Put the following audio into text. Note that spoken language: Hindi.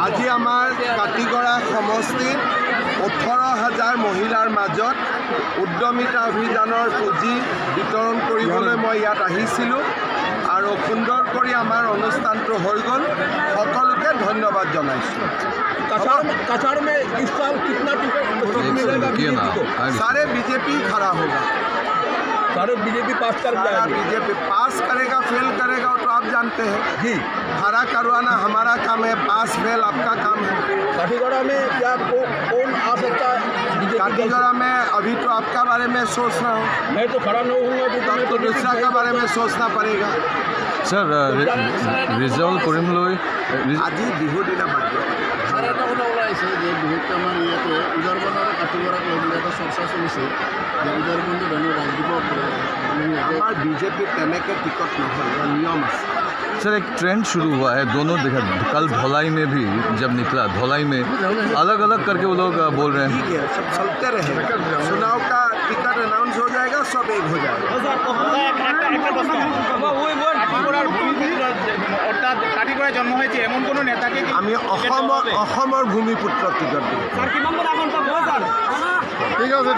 আজি আমাৰ কাটিগড়া সমষ্টিত 18,000 মহিলাৰ মাজত উদ্যমিতা অভিযানৰ পুঁজি বিতৰণ কৰিবলৈ মই ইয়াত আহিছিলোঁ আৰু সুন্দৰ কৰি আমাৰ অনুষ্ঠানটো হৈ গ'ল। সকলোকে ধন্যবাদ জনাইছোঁ। कछाड़ में इस साल कितना टिकट मिलेगा बीजेपी को? सारे बीजेपी खड़ा होगा, सारे बीजेपी पास कर सारा जाएगी। बीजेपी पास करेगा, फेल करेगा वो तो आप जानते हैं जी, खड़ा करवाना हमारा काम है, पास फेल आपका काम है। काठीगढ़ा में क्या कौन आ सकता है बीजेपी? काटीगढ़ा में अभी तो आपका बारे में सोच रहा हूँ, मैं तो खड़ा नहीं होऊंगा तब तो दूसरा के बारे में सोचना पड़ेगा। सर रिजल्ट কৰিবলৈ আজি বিহুৰ দিনা বাদ দিয়ক। আৰু এটা কথা ওলাইছে যে বিশেষকৈ আমাৰ ইয়াতে উদাৰবন আৰু কাটিগড়াত এটা চৰ্চা চলিছে যে উদাৰবনটো ধৰণৰ ৰাজদ্বীপত আমাৰ বিজেপিত তেনেকৈ টিকট নহয়, ইয়াৰ নিয়ম আছে। सर एक ट्रेंड शुरू हुआ है, दोनों देखा कल धौलाई में भी जब निकला, धौलाई में अलग अलग करके वो लोग बोल रहे हैं। ठीक है, सब चलते रहेगा। चुनाव का टिकट अनाउंस हो जाएगा, सब एक हो जाएगा। অর্থাৎ কাটিগড়ায় জন্ম হয়েছে এমন কোনো নেতাকে আমি অসমৰ ভূমিপুত্ৰক টিকট দিম। ঠিক আছে